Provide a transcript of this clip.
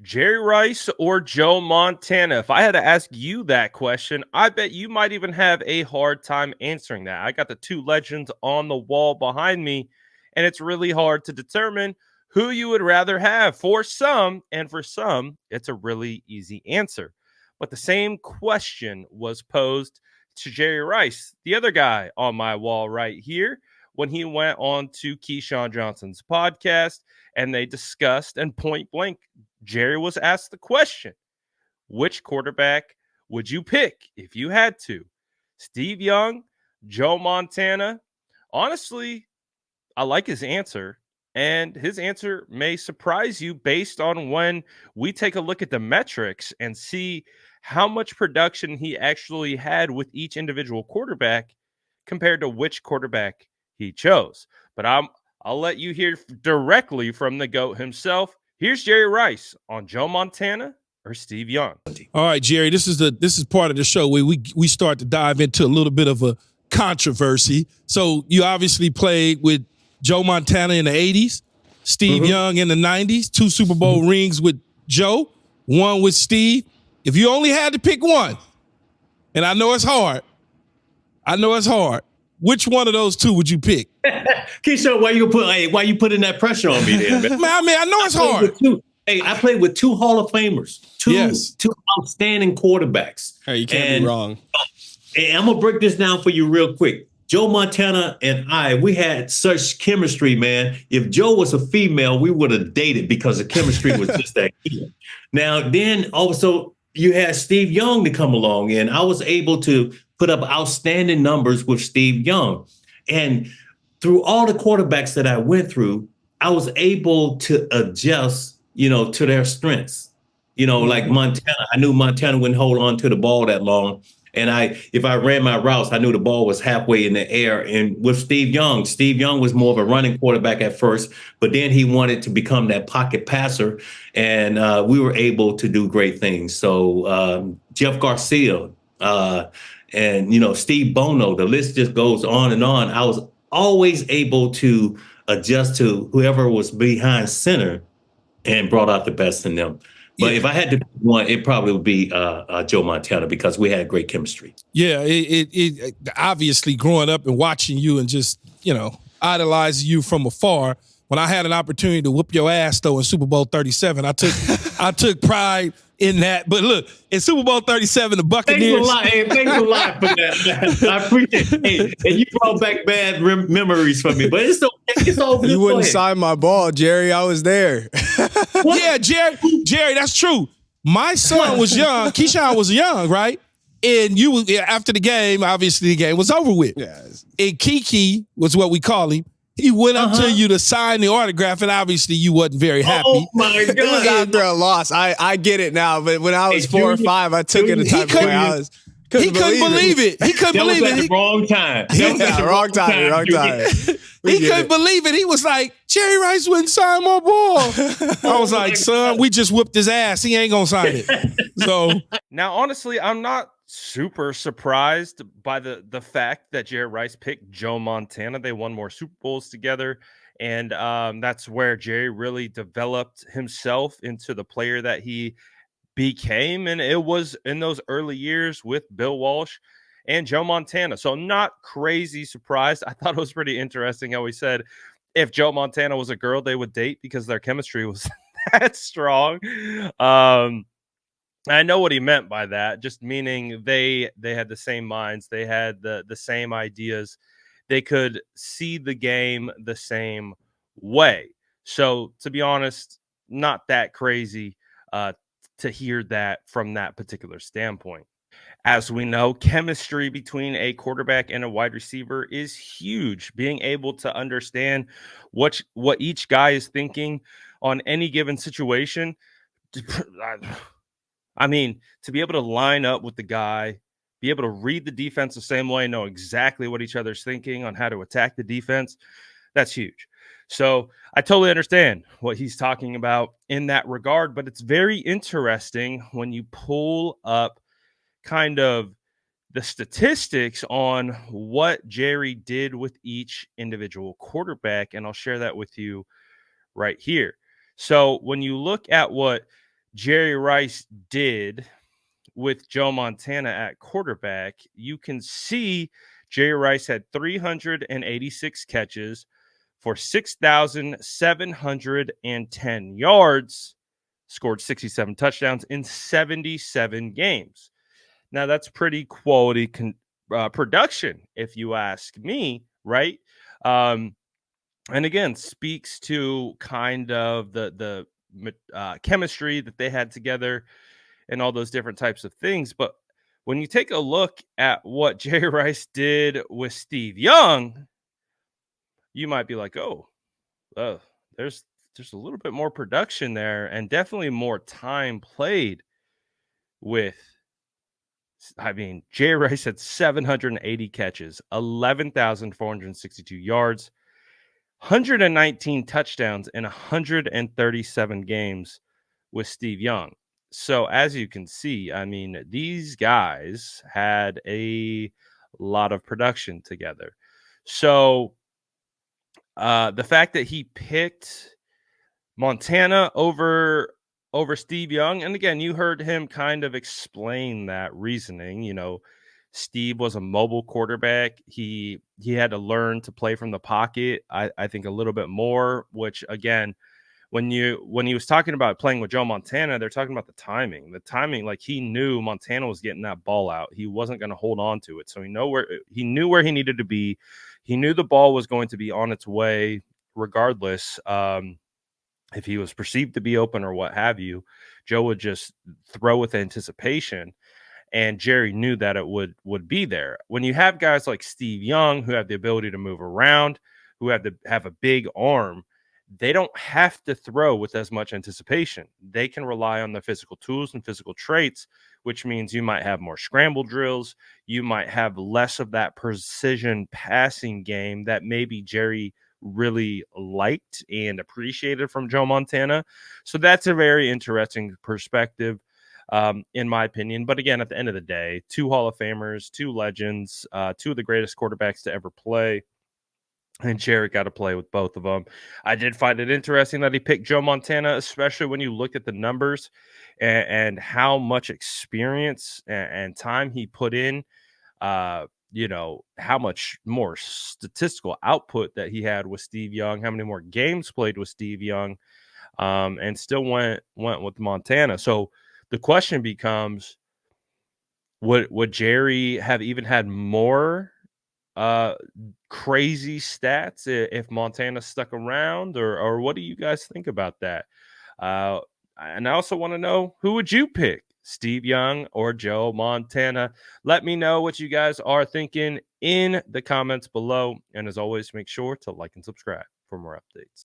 Jerry Rice or Joe Montana? If I had to ask you that question, I bet you might even have a hard time answering that. I got the two legends on the wall behind me, and it's really hard to determine who you would rather have. For some, and for some, it's a really easy answer. But the same question was posed to Jerry Rice, the other guy on my wall right here, when he went on to Keyshawn Johnson's podcast and they discussed, and point blank, Jerry was asked the question, which quarterback would you pick if you had to? Steve Young, Joe Montana? Honestly, I like his answer, and his answer may surprise you based on when we take a look at the metrics and see how much production he actually had with each individual quarterback compared to which quarterback he chose. But I'll let you hear directly from the GOAT himself. Here's Jerry Rice on Joe Montana or Steve Young. All right, Jerry, this is part of the show where we start to dive into a little bit of a controversy. So you obviously played with Joe Montana in the 80s, Steve Young in the 90s, 2 Super Bowl rings with Joe, 1 with Steve. If you only had to pick one, and I know it's hard, which one of those 2 would you pick? Keyshawn, why you putting that pressure on me there, man? I know it's hard. I played with 2 Hall of Famers, two outstanding quarterbacks. Hey, you can't be wrong. And I'm gonna break this down for you real quick. Joe Montana and we had such chemistry, man. If Joe was a female, we would have dated because the chemistry was just that good. Now, then also you had Steve Young to come along, and I was able to put up outstanding numbers with Steve Young. And through all the quarterbacks that I went through, I was able to adjust, to their strengths. Like Montana, I knew Montana wouldn't hold on to the ball that long. And if I ran my routes, I knew the ball was halfway in the air. And with Steve Young was more of a running quarterback at first, but then he wanted to become that pocket passer. And we were able to do great things. So Jeff Garcia and Steve Bono, the list just goes on and on. I was always able to adjust to whoever was behind center and brought out the best in them. But if I had to pick one, it probably would be Joe Montana because we had great chemistry. Yeah, it obviously growing up and watching you and just, idolizing you from afar. When I had an opportunity to whoop your ass, though, in Super Bowl 37, I took pride in that. But look, in Super Bowl 37, the Buccaneers. Thanks a lot for that. I appreciate it. Hey, and you brought back bad memories for me. But it's okay. It's all good. You wouldn't sign my ball, Jerry. I was there. Yeah, Jerry, that's true. My son was young. Keyshawn was young, right? And after the game, obviously the game was over with. Yes. And Kiki was what we call him. He went up to you to sign the autograph, and obviously you wasn't very happy. Oh, my God. It was after a loss. I get it now, but when I was 4 or 5, I took it the type of way He couldn't believe it. He couldn't believe it. That was at the wrong time. Wrong time. He couldn't believe it. He was like, Jerry Rice wouldn't sign my ball. I was like, son, we just whipped his ass. He ain't going to sign it. So now, honestly, I'm not super surprised by the fact that Jerry Rice picked Joe Montana. They won more Super Bowls together. And that's where Jerry really developed himself into the player that he became. And it was in those early years with Bill Walsh and Joe Montana. So not crazy surprised. I thought it was pretty interesting how he said if Joe Montana was a girl, they would date because their chemistry was that strong. I know what he meant by that, just meaning they had the same minds. They had the same ideas. They could see the game the same way. So to be honest, not that crazy to hear that from that particular standpoint. As we know, chemistry between a quarterback and a wide receiver is huge. Being able to understand what each guy is thinking on any given situation. I mean, to be able to line up with the guy, be able to read the defense the same way, know exactly what each other's thinking on how to attack the defense, that's huge. So I totally understand what he's talking about in that regard, but it's very interesting when you pull up kind of the statistics on what Jerry did with each individual quarterback, and I'll share that with you right here. So when you look at what Jerry Rice did with Joe Montana at quarterback, you can see Jerry Rice had 386 catches for 6,710 yards, scored 67 touchdowns in 77 games. Now, that's pretty quality production, if you ask me, right? Um, and again, speaks to kind of the chemistry that they had together and all those different types of things. But when you take a look at what Jerry Rice did with Steve Young, you might be like, oh, uh, there's a little bit more production there and definitely more time played with. I mean, Jerry Rice had 780 catches, 11,462 yards, 119 touchdowns in 137 games with Steve Young. So as you can see, I mean, these guys had a lot of production together. So the fact that he picked Montana over Steve Young, and again, you heard him kind of explain that reasoning. You know, Steve was a mobile quarterback. He had to learn to play from the pocket. I think a little bit more, which again, when he was talking about playing with Joe Montana, they're talking about the timing. The timing, like he knew Montana was getting that ball out. He wasn't going to hold on to it. So he knew where he needed to be. He knew the ball was going to be on its way regardless. If he was perceived to be open or what have you, Joe would just throw with anticipation. And Jerry knew that it would be there. When you have guys like Steve Young who have the ability to move around, who have a big arm, they don't have to throw with as much anticipation. They can rely on the physical tools and physical traits, which means you might have more scramble drills. You might have less of that precision passing game that maybe Jerry really liked and appreciated from Joe Montana. So that's a very interesting perspective, in my opinion. But again, at the end of the day, two Hall of Famers, two legends, two of the greatest quarterbacks to ever play. And Jerry got to play with both of them. I did find it interesting that he picked Joe Montana, especially when you look at the numbers and how much experience and time he put in. How much more statistical output that he had with Steve Young, how many more games played with Steve Young, and still went with Montana. So the question becomes, would Jerry have even had more uh crazy stats if Montana stuck around, or what do you guys think about that? Uh and I also want to know, who would you pick, Steve Young or Joe Montana? Let me know what you guys are thinking in the comments below, and as always, make sure to like and subscribe for more updates.